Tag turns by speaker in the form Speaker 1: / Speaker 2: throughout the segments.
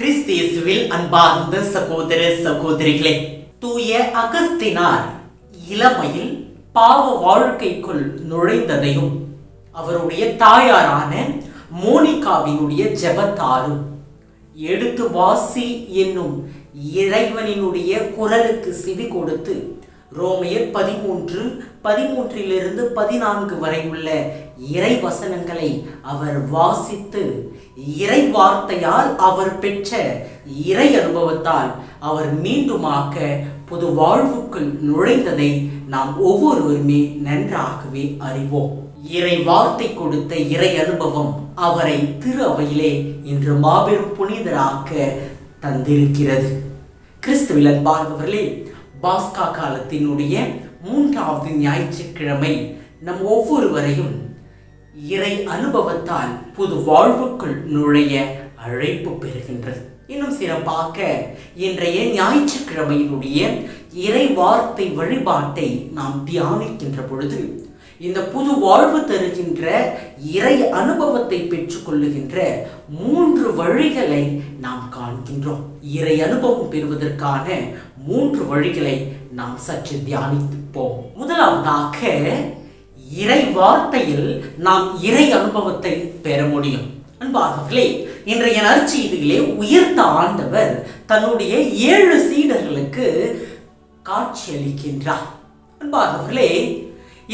Speaker 1: கிறிஸ்தியேசுவில் அன்பார்ந்த சகோதர சகோதரிகளே, தூய அகஸ்தினார் இளமையில் பாவ வாழ்க்கைக்குள் நுழைந்ததையும் அவருடைய தாயாரான மோனிகாவினுடைய ஜெபத்தாரும் எடுத்து வாசி என்னும் இறைவனினுடைய குரலுக்கு செவி கொடுத்து ரோமையர் 13:14 வரை உள்ள இறை வசனங்களை அவர் வாசித்து இறை வார்த்தையால் அவர் பெற்ற இறை அனுபவத்தால் அவர் மீண்டுமாக புது வாழ்வுக்குள் நுழைந்ததை நாம் ஒவ்வொருவருமே நன்றாகவே அறிவோம். இறை வார்த்தை கொடுத்த இறை அனுபவம் அவரை திரு அவையிலே இன்று மாபெரும் புனிதராக தந்திருக்கிறது. கிறிஸ்துவில் அன்பார்ந்தவர்களே, பாஸ்கா காலத்தினுடைய 3வது ஞாயிற்றுக்கிழமை நம் ஒவ்வொருவரையும் இறை அனுபவத்தால் புது வாழ்வுக்குள் நுழைய அழைப்பு பெறுகின்றது. இன்னும் சிறப்பாக இன்றைய ஞாயிற்றுக்கிழமையினுடைய இறை வார்த்தை வழிபாட்டை நாம் தியானிக்கின்ற பொழுது இந்த புது வாழ்வு தருகின்ற இறை அனுபவத்தை பெற்றுக் கொள்ளுகின்ற 3 வழிகளை நாம் காண்கின்றோம். இறை அனுபவம் பெறுவதற்கான 3 வழிகளை நாம் சற்று தியானிப்போம். முதலாவதாக, இறை வார்த்தையில் நாம் இறை அனுபவத்தை பெற முடியும். அன்பார்களே, இன்றைய நற்செய்தியிலே உயர்த்த ஆண்டவர் தன்னுடைய 7 சீடர்களுக்கு காட்சியளிக்கின்றார். அன்பார்களே,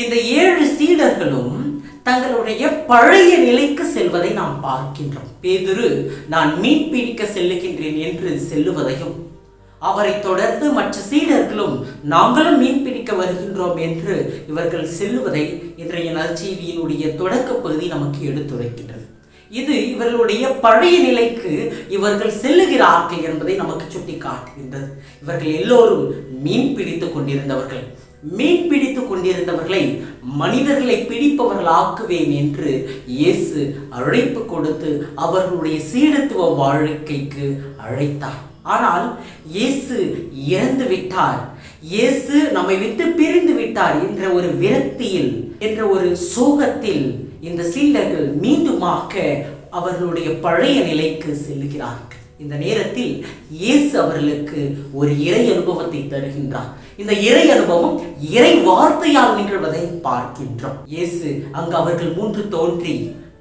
Speaker 1: இந்த 7 சீடர்களும் தங்களுடைய பழைய நிலைக்கு செல்வதை நாம் பார்க்கின்றோம். பேதுரு, நான் மீன் பிடிக்க செல்லுகின்றேன் என்று செல்லுவதையும், அவரை தொடர்ந்து மற்ற சீடர்களும் நாங்களும் மீன் பிடிக்க வருகின்றோம் என்று இவர்கள் செல்லுவதை இன்றைய நற்செய்தியினுடைய தொடக்க பகுதி நமக்கு எடுத்துரைக்கின்றது. இது இவர்களுடைய பழைய நிலைக்கு இவர்கள் செல்லுகிறார்கள் என்பதை நமக்கு சுட்டி காட்டுகின்றது. இவர்கள் எல்லோரும் மீன் பிடித்துக் கொண்டிருந்தவர்கள். மீன் பிடித்துக் கொண்டிருந்தவர்களை மனிதர்களை பிடிப்பவர்கள் ஆக்குவேன் என்று இயேசு அழைப்பு கொடுத்து அவர்களுடைய சீடத்துவ வாழ்க்கைக்கு அழைத்தார். ஆனால் இயேசு இறந்து விட்டார், இயேசு நம்மை விட்டு பிரிந்து விட்டார் என்ற ஒரு விரக்தியில், என்ற ஒரு சோகத்தில் இந்த சீடர்கள் மீண்டுமாக அவர்களுடைய பழைய நிலைக்கு செல்லுகிறார்கள். இந்த நேரத்தில் இயேசு அவர்களுக்கு ஒரு இறை அனுபவத்தை தருகின்றார். இந்த இறை அனுபவம் இறை வார்த்தையால் நிகழ்வதை பார்க்கின்றோம். இயேசு அங்கு அவர்கள் முன்பு தோன்றி,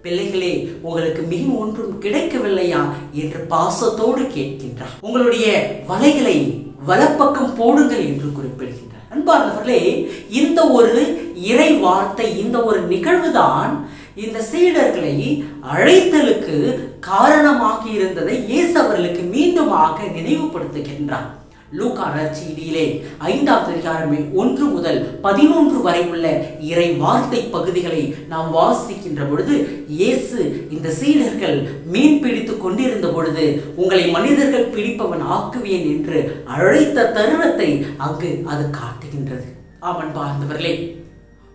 Speaker 1: பிள்ளைகளே, உங்களுக்கு மிக ஒன்றும் கிடைக்கவில்லையா என்று பாசத்தோடு கேட்கின்றார். உங்களுடைய வலைகளை வலப்பக்கம் போடுங்கள் என்று குறிப்பிடுகின்றார். அன்பார்ந்தவர்களே, இந்த ஒரு இறை வார்த்தை, இந்த ஒரு நிகழ்வுதான் இந்த சீடர்களை அழைத்தலுக்கு காரணமாக இருந்ததை இயேசு அவர்களுக்கு மீண்டுமாக நினைவுபடுத்துகின்றார். லூக்கா நற்செய்தியிலே 5வது அதிகாரம் 1 முதல் 11 வரை உள்ள இறை வார்த்தை பகுதிகளை நாம் வாசிக்கின்ற பொழுது, இயேசு இந்த சீடர்கள் மீன் பிடித்துக் கொண்டிருந்த பொழுது உங்களை மனிதர்கள் பிடிப்பவன் ஆக்குவேன் என்று அழைத்த தருணத்தை அங்கு அது காட்டுகின்றது. ஆமன் பார்ந்தவர்களே,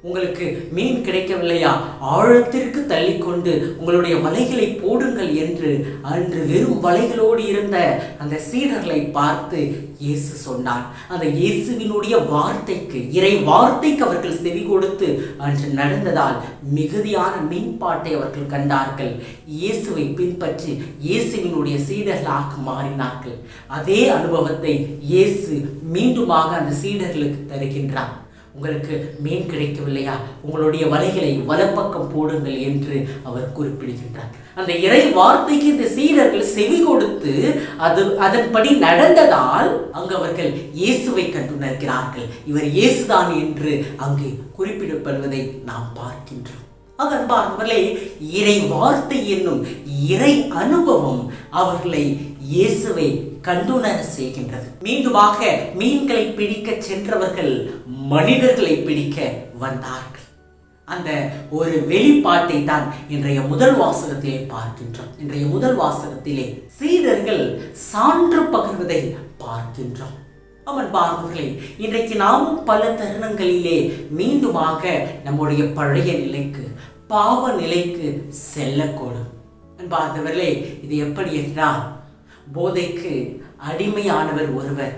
Speaker 1: உங்களுக்கு மீன் கிடைக்கவில்லையா, ஆழத்திற்கு தள்ளிக்கொண்டு உங்களுடைய வலைகளை போடுங்கள் என்று அன்று வெறும் வலைகளோடு இருந்த அந்த சீடர்களை பார்த்து இயேசு சொன்னார். அந்த இயேசுவினுடைய வார்த்தைக்கு, இறை வார்த்தைக்கு அவர்கள் செவி கொடுத்து அன்று நடந்ததால் மிகுதியான மீன்பாட்டை அவர்கள் கண்டார்கள். இயேசுவை பின்பற்றி இயேசுவினுடைய சீடர்களாக மாறினார்கள். அதே அனுபவத்தை இயேசு மீண்டுமாக அந்த சீடர்களுக்கு தருகின்றார். உங்களுக்கு மீன் கிடைக்கவில்லையா, உங்களுடைய வலைகளை வலப்பக்கம் போடுங்கள் என்று அவர் குறிப்பிடுகின்றார். அந்த இறை வார்த்தைக்கு இந்த சீடர்கள் செவி கொடுத்து அதன்படி நடந்ததால் அங்கு அவர்கள் இயேசுவை கண்டுணர்கிறார்கள். இவர் இயேசுதான் என்று அங்கு குறிப்பிடப்படுவதை நாம் பார்க்கின்றோம். அன்பார்ந்தவர்களே, இறை வார்த்தை என்னும் இறை அனுபவம் அவர்களை இயேசுவை கண்டுணர செய்கின்றது. மீண்டுமாக மீன்களை பிடிக்க சென்றவர்கள் மனிதர்களை பிடிக்க வந்தார்கள். அந்த ஒரு வெளிப்பாட்டை தான் இன்றைய முதல் வாசகத்திலே பார்க்கின்றோம். இன்றைய முதல் வாசகத்திலே சீடர்கள் சான்று பகிர்வதை பார்க்கின்றோம். அவன் பார்வர்களே, இன்றைக்கு நாமும் பல தருணங்களிலே மீண்டுமாக நம்முடைய பழைய நிலைக்கு, பாவ நிலைக்கு செல்லக்கூடும். அன்பார்ந்தவர்களே, இது எப்படி என்றால், போதைக்கு அடிமையானவர் ஒருவர்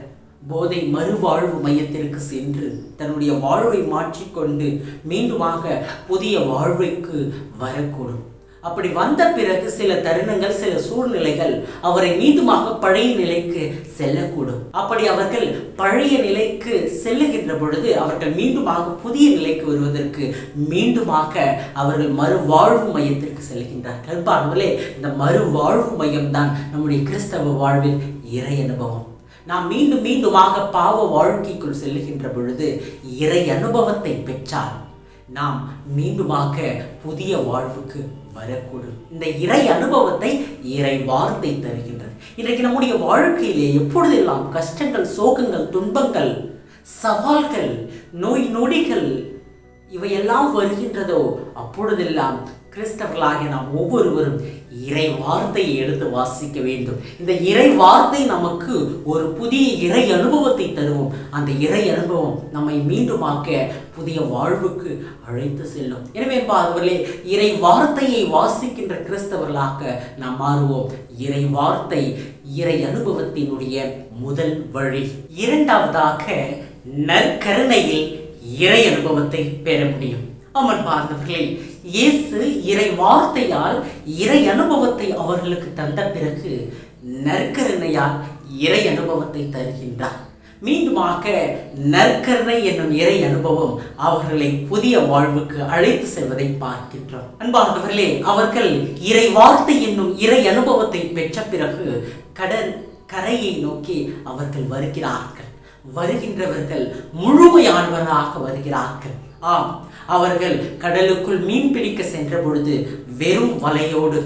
Speaker 1: போதை மறுவாழ்வு மையத்திற்கு சென்று தன்னுடைய வாழ்வை மாற்றிக்கொண்டு மீண்டுமாக புதிய வாழ்வைக்கு வரக்கூடும். அப்படி வந்த பிறகு சில தருணங்கள், சில சூழ்நிலைகள் அவரை மீண்டுமாக பழைய நிலைக்கு செல்லக்கூடும். அப்படி அவர்கள் பழைய நிலைக்கு செல்லுகின்ற பொழுது அவர்கள் மீண்டுமாக புதிய நிலைக்கு வருவதற்கு மீண்டுமாக அவர்கள் மறுவாழ்வு மையத்திற்கு செல்கின்றார்கள். அன்பானவர்களே, இந்த மறுவாழ்வு மையம் தான் நம்முடைய கிறிஸ்தவ வாழ்வில் இறை அனுபவம். நாம் மீண்டும் மீண்டுமாக பாவ வாழ்க்கைக்குள் செல்லுகின்ற பொழுது இறை அனுபவத்தை பெற்றால் நாம் மீண்டுமாக புதிய வாழ்வுக்கு வரக்கூடும். இந்த இறை அனுபவத்தை இறை வார்த்தை தருகின்றது. இன்றைக்கு நம்முடைய வாழ்க்கையிலே எப்பொழுதெல்லாம் கஷ்டங்கள், சோகங்கள், துன்பங்கள், சவால்கள், நோய் நொடிகள் இவையெல்லாம் வருகின்றதோ அப்பொழுதெல்லாம் கிறிஸ்தவர்களாகிய நாம் ஒவ்வொருவரும் இறை வார்த்தையை எடுத்து வாசிக்க வேண்டும். இந்த இறை வார்த்தை நமக்கு ஒரு புதிய இறை அனுபவத்தை தருவோம். அந்த இறை அனுபவம் நம்மை மீண்டுமாக்க புதிய வாழ்வுக்கு அழைத்து செல்லும். எனவே அவர்களே, இறை வார்த்தையை வாசிக்கின்ற கிறிஸ்தவர்களாக நாம் மாறுவோம். இறை வார்த்தை இறை அனுபவத்தினுடைய முதல் வழி. இரண்டாவதாக, நற்கருணையில் இறை அனுபவத்தை பெற முடியும். அமர்பார்ந்தவர்களே, இயேசு இறை வார்த்தையால் இறை அனுபவத்தை அவர்களுக்கு தந்த பிறகு நற்கருணையால் இறை அனுபவத்தை தருகின்றார். மீண்டுமாக நற்கருணை என்னும் இறை அனுபவம் அவர்களை புதிய வாழ்வுக்கு அழைத்து செல்வதை பார்க்கின்றோம். அன்பார்ந்தவர்களே, அவர்கள் இறை வார்த்தை என்னும் இறை அனுபவத்தை பெற்ற பிறகு கரையை நோக்கி அவர்கள் வருகிறார்கள். வருகின்றவர்கள் முழுமையானவராக வருகிறார்கள். ஆம், அவர்கள் கடலுக்குள் மீன் பிடிக்க சென்ற பொழுது வெறும் வலையோடு,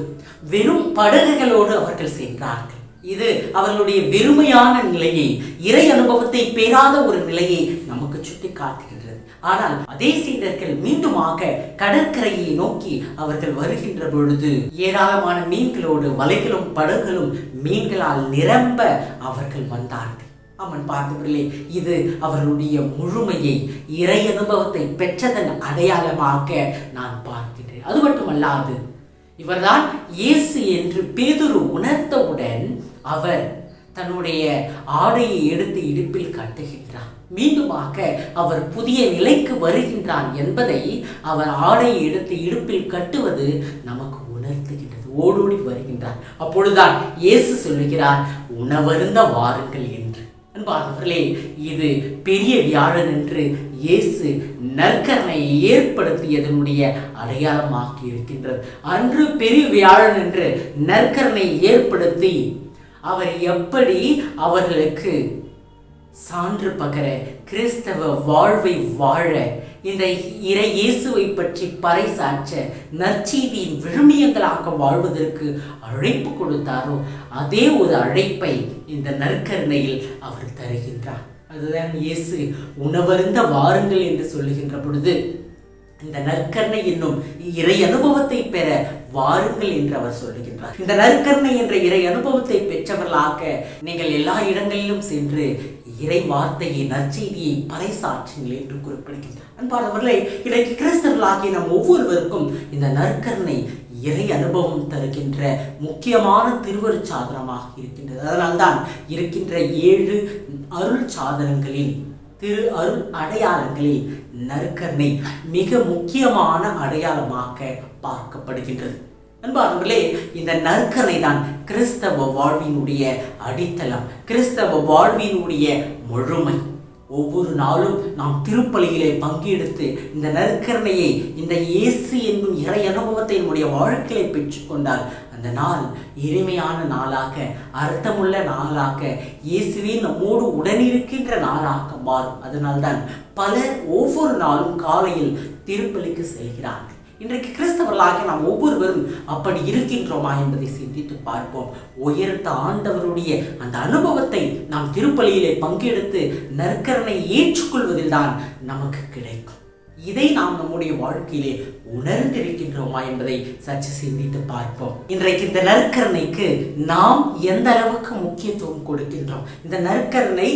Speaker 1: வெறும் படகுகளோடு அவர்கள் சென்றார்கள். இது அவர்களுடைய வெறுமையான நிலையை, இறை அனுபவத்தை பெறாத ஒரு நிலையை நமக்கு சுட்டி காட்டுகின்றது. ஆனால் அதே சீடர்கள் மீண்டுமாக கடற்கரையை நோக்கி அவர்கள் வருகின்ற பொழுது ஏராளமான மீன்களோடு, வலைகளும் படகுகளும் மீன்களால் நிரம்ப அவர்கள் வந்தார்கள். அவன் பார்த்தவர்களே, இது அவர்களுடைய முழுமையை, இறை அனுபவத்தை பெற்றதன் அடையாளமாக நான் பார்க்கிறேன். அது மட்டுமல்லாது, இவர்தான் இயேசு என்று பேதுரு உணர்ந்தவுடன் அவர் தன்னுடைய ஆடையை எடுத்து இடுப்பில் கட்டுகின்றார். மீண்டுமாக அவர் புதிய நிலைக்கு வருகின்றார் என்பதை அவர் ஆடையை எடுத்து இடுப்பில் கட்டுவது நமக்கு உணர்த்துகின்றது. ஓடோடி வருகின்றார். அப்பொழுதுதான் இயேசு சொல்லுகிறார், உணவருந்த வாருங்கள் என்று. அன்பானவர்களே, இது பெரிய வியாழன் என்று இயேசு நற்கருணையை ஏற்படுத்தியதனுடைய அடையாளமாக இருக்கின்றது. அன்று பெரிய வியாழன் என்று நற்கருணையை ஏற்படுத்தி அவர் எப்படி அவர்களுக்கு சான்று பகர, கிறிஸ்தவ வாழ்வை வாழ, இந்த இறை இயேசுவை பற்றி பறைசாற்ற, நற்செய்தியின் விழுமியங்களாக வாழ்வதற்கு அழைப்பு கொடுத்தாரோ அதே ஒரு அழைப்பை இந்த நற்கருணையில் அவர் தருகின்றார். அதுதான் இயேசு உணவருந்த வாருங்கள் என்று சொல்லுகின்ற பொழுது இந்த நற்கருணை என்னும் இறை அனுபவத்தை பெற வாருங்கள் என்று அவர் சொல்லுகின்றார். இந்த நற்கருணை என்ற இறை அனுபவத்தை பெற்றவர்களாக நீங்கள் எல்லா இடங்களிலும் சென்று இறை வார்த்தையை, நற்செய்தியை பறைசாற்றுங்கள் என்று குறிப்பிடுகின்றார். அன்பானவர்களே, இன்றைக்கு கிறிஸ்தவர்களாகிய நம் ஒவ்வொருவருக்கும் இந்த நற்கருணை இறை அனுபவம் தருகின்ற முக்கியமான திருவருட்சாதனமாக இருக்கின்றது. அதனால்தான் இருக்கின்ற 7 அருள் சாதனங்களில், திரு அருள் அடையாளங்களில் நற்கருணை மிக முக்கியமான அடையாளமாக பார்க்கப்படுகின்றது. அன்பானவர்களே, இந்த நற்கருணை தான் கிறிஸ்தவ வாழ்வினுடைய அடித்தளம், கிறிஸ்தவ வாழ்வினுடைய முழுமை. ஒவ்வொரு நாளும் நாம் திருப்பலியிலே பங்கெடுத்து இந்த நற்கருணையை, இந்த இயேசு என்னும் இறை அனுபவத்தை நம்முடைய வாழ்க்கையை பெற்றுக்கொண்டால் அந்த நாள் இனிமையான நாளாக, அர்த்தமுள்ள நாளாக, இயேசுவே நம்மோடு உடனிருக்கின்ற நாளாக மாறும். அதனால்தான் பலர் ஒவ்வொரு நாளும் காலையில் திருப்பலிக்கு செல்கிறார்கள். இன்றைக்கு கிறிஸ்தவர்களாக நாம் ஒவ்வொருவரும் அப்படி இருக்கின்றோமா என்பதை சிந்தித்து பார்ப்போம். உயர்த்த ஆண்டவருடைய அந்த அனுபவத்தை நாம் திருப்பலியிலே பங்கெடுத்து நற்கருணை ஏற்றுக்கொள்வதில் தான் நமக்கு கிடைக்கும். இதை நாம் நம்முடைய வாழ்க்கையிலே உணர்ந்திருக்கின்றோமா என்பதை சற்று சிந்தித்து பார்ப்போம். இன்றைக்கு இந்த நற்கருணைக்கு நாம் எந்த அளவுக்கு முக்கியத்துவம் கொடுக்கின்றோம்? இந்த நற்கருணை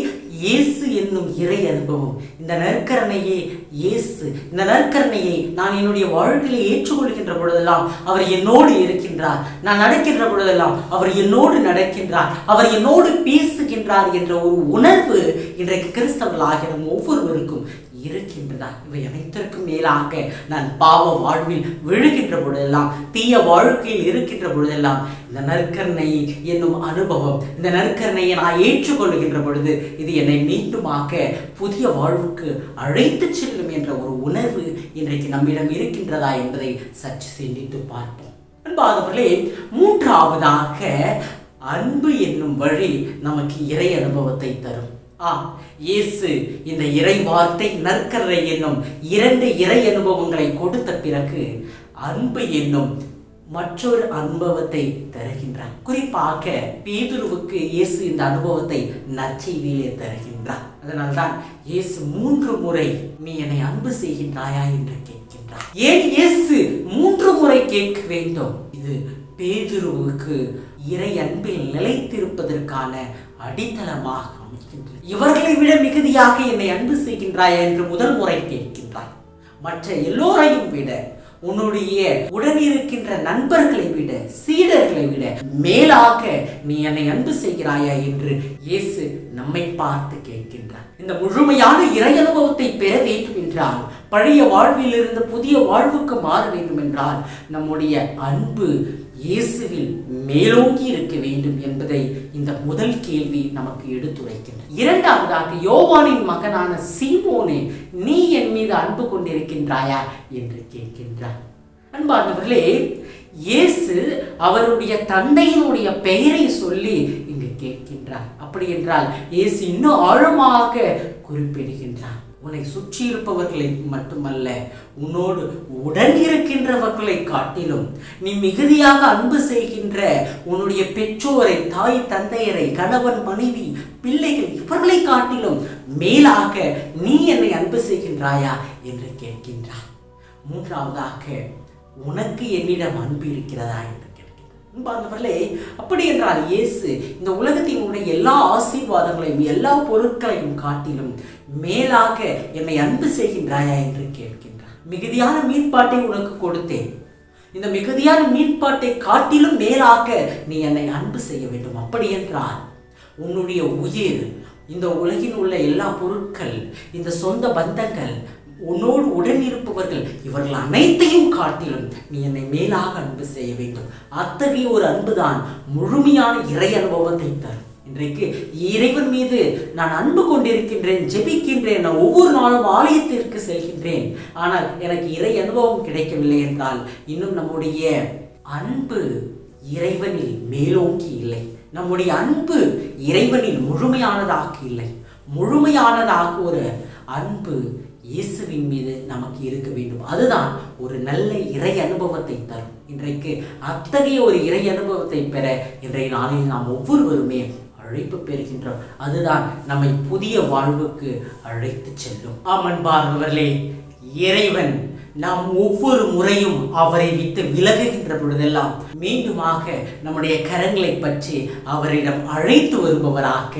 Speaker 1: இயேசு என்னும் இறை அனுபவம். இந்த நற்கருணையே இயேசு. இந்த நற்கருணையை நான் என்னுடைய வாழ்க்கையிலே ஏற்றுக்கொள்கின்ற பொழுதெல்லாம் அவர் என்னோடு இருக்கின்றார். நான் நடக்கின்ற பொழுதெல்லாம் அவர் என்னோடு நடக்கின்றார், அவர் என்னோடு பேசுகின்றார் என்ற ஒரு உணர்வு இன்றைக்கு கிறிஸ்தவர்களாகிய நம் ஒவ்வொருவருக்கும் இருக்கின்றதா? இவை அனைத்திற்கும் மேலாக நான் பாவ வாழ்வில் விழுகின்ற பொழுதெல்லாம், தீய வாழ்க்கையில் இருக்கின்ற பொழுதெல்லாம் இந்த நற்கருணை என்னும் அனுபவம், இந்த நற்கருணையை நான் ஏற்றுக்கொள்கின்ற பொழுது இது என்னை மீண்டுமாக புதிய வாழ்வுக்கு அழைத்து செல்லும் என்ற ஒரு உணர்வு இன்றைக்கு நம்மிடம் இருக்கின்றதா என்பதை சற்று சிந்தித்து பார்ப்போம். அன்பானவர்களே, மூன்றாவதாக அன்பு என்னும் வழி நமக்கு இறை அனுபவத்தை தரும். இயேசு இந்த இறை வார்த்தை நற்கருணை என்னும் 2 இறை அனுபவங்களை கொடுத்த பிறகு அன்பு என்னும் மற்றொரு அனுபவத்தை தருகின்றார். குறிப்பாக பேதுருவுக்கு இயேசு இந்த அனுபவத்தை நற்செய்தியிலே தருகின்றார். அதனால்தான் இயேசு 3 முறை நீ என்னை அன்பு செய்கின்றாயா என்று கேட்கின்றார். ஏன் இயேசு 3 முறை கேட்க வேண்டும்? இது பேதுருவுக்கு இறை அன்பில் நிலைத்திருப்பதற்கான அடித்தளமாக அமைக்கின்றது. இவர்களை விட மிகுதியாக என்னை அன்பு செய்கின்றாயா என்று முதல் முறை கேட்கின்றார். மற்ற எல்லோரையும் விட, உன்னுடைய உடன் இருக்கின்ற நண்பர்களை விட, சீடர்களை விட மேலாக நீ என்னை அன்பு செய்கிறாயா என்று இயேசு நம்மை பார்த்து கேட்கின்றார். இந்த முழுமையான இறை அனுபவத்தை பெற வேண்டும் என்றால், பழைய வாழ்வில் இருந்து புதிய வாழ்வுக்கு மாற வேண்டும் என்றால், நம்முடைய அன்பு இயேசுவில் மேலோங்கி இருக்க வேண்டும் என்பதை இந்த முதல் கேள்வி நமக்கு எடுத்துரைக்கின்றது. இரண்டாவதாக, யோவானின் மகனான சீமோனே, நீ என் மீது அன்பு கொண்டிருக்கின்றாயா என்று கேட்கின்றார். அன்பார்ந்தவர்களே, இயேசு அவருடைய தந்தையினுடைய பெயரை சொல்லி இங்கு கேட்கின்றார். அப்படி என்றால் இயேசு இன்னும் ஆழமாக குறிப்பிடுகின்றார். உன்னை சுற்றி இருப்பவர்களை மட்டுமல்ல, உன்னோடு உடன் இருக்கின்றவர்களை காட்டிலும் நீ மிகுதியாக அன்பு செய்கின்ற உன்னுடைய பெற்றோரை, தாய் தந்தையரை, கணவன் மனைவி, பிள்ளைகள், இவர்களை காட்டிலும் மேலாக நீ என்னை அன்பு செய்கின்றாயா என்று கேட்கின்றார். மூன்றாவதாக, உனக்கு என்னிடம் அன்பு இருக்கிறதா என்று அன்பார்ந்தவர்களே, அப்படி என்றால் இயேசு இந்த உலகத்தினுடைய எல்லா ஆசீர்வாதங்களையும் எல்லா பொருட்களையும் காட்டிலும் மேலாக என்னை அன்பு செய்கின்றாயா என்று கேட்கின்றார். மிகுதியான மீன்பாட்டை உனக்கு கொடுத்தேன், இந்த மிகுதியான மீன்பாட்டை காட்டிலும் மேலாக நீ என்னை அன்பு செய்ய வேண்டும். அப்படி என்றால் உன்னுடைய உயிர், இந்த உலகில் உள்ள எல்லா பொருட்கள், இந்த சொந்த பந்தங்கள், உன்னோடு உடன் இருப்பவர்கள், இவர்கள் அனைத்தையும் காட்டிலும் நீ என்னை மேலாக அன்பு செய்ய வேண்டும். அத்தகைய ஒரு அன்புதான் முழுமையான இறை அனுபவத்தை தரும். இன்றைக்கு இறைவன் மீது நான் அன்பு கொண்டிருக்கின்றேன், ஜெபிக்கின்றேன், நான் ஒவ்வொரு நாளும் ஆலயத்திற்கு செல்கின்றேன், ஆனால் எனக்கு இறை அனுபவம் கிடைக்கவில்லை என்றால் இன்னும் நம்முடைய அன்பு இறைவனில் மேலோங்கி இல்லை. நம்முடைய அன்பு இறைவனில் முழுமையானதாக இல்லை. முழுமையானதாக ஒரு அன்பு இயேசுவின் மீது நமக்கு இருக்க வேண்டும். அதுதான் ஒரு நல்ல இறை அனுபவத்தை தரும். இன்றைக்கு அத்தகைய ஒரு இறை அனுபவத்தை பெற இன்றைய நாளில் நாம் ஒவ்வொருவருமே அழைப்பு பெறுகின்றோம். அதுதான் நம்மை புதிய வாழ்வுக்கு அழைத்து செல்லும். அன்பார்ந்தவர்களே, இறைவன் நாம் ஒவ்வொரு முறையும் அவரை விட்டு விலகுகின்ற பொழுதெல்லாம் மீண்டுமாக நம்முடைய கரங்களை பற்றி அவரிடம் அழைத்து வருபவராக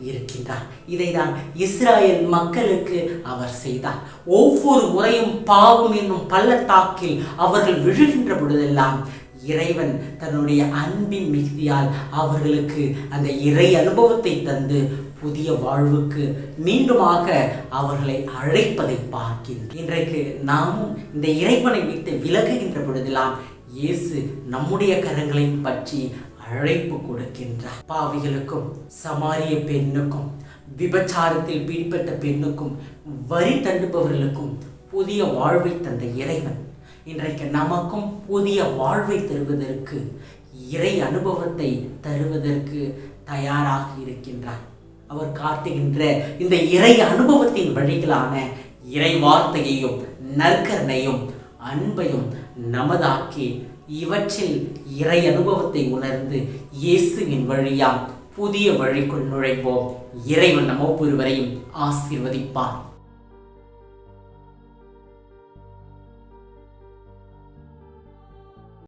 Speaker 1: இருக்கின்றார். இதைதான் இஸ்ராயேல் மக்களுக்கு அவர் செய்தார். ஒவ்வொரு முறையும் பாவம் என்னும் பள்ளத்தாக்கில் அவர்கள் விழுகின்ற பொழுதெல்லாம் இறைவன் தன்னுடைய அன்பின் மிகுதியால் அவர்களுக்கு அந்த இறை அனுபவத்தை தந்து புதிய வாழ்வுக்கு மீண்டுமாக அவர்களை அழைப்பதை பார்க்கின்றோம். இன்றைக்கு நாமும் இந்த இறைவனை விட்டு விலகுகின்ற பொழுதெல்லாம் இயேசு நம்முடைய கரங்களை பற்றி அழைப்பு கொடுக்கின்றார். பாவிகளுக்கும், சமாரிய பெண்ணுக்கும், விபச்சாரத்தில் பிடிப்பட்ட பெண்ணுக்கும், வரி தண்டுபவர்களுக்கும் புதிய வாழ்வை தந்த இறைவன் இன்றைக்கு நமக்கும் புதிய வாழ்வை தருவதற்கு, இறை அனுபவத்தை தருவதற்கு தயாராக இருக்கின்றார். அவர் காட்டுகின்ற இந்த இறை அனுபவத்தின் வழிகளான இறை வார்த்தையையும் நற்கருணையும் அன்பையும் நமதாக்கி இவற்றில் இறை அனுபவத்தை உணர்ந்து இயேசுவின் வழியாம் புதிய வழிக்குள் நுழைவோம். இறைவன் நம்ம ஒவ்வொருவரையும் ஆசீர்வதிப்பார்.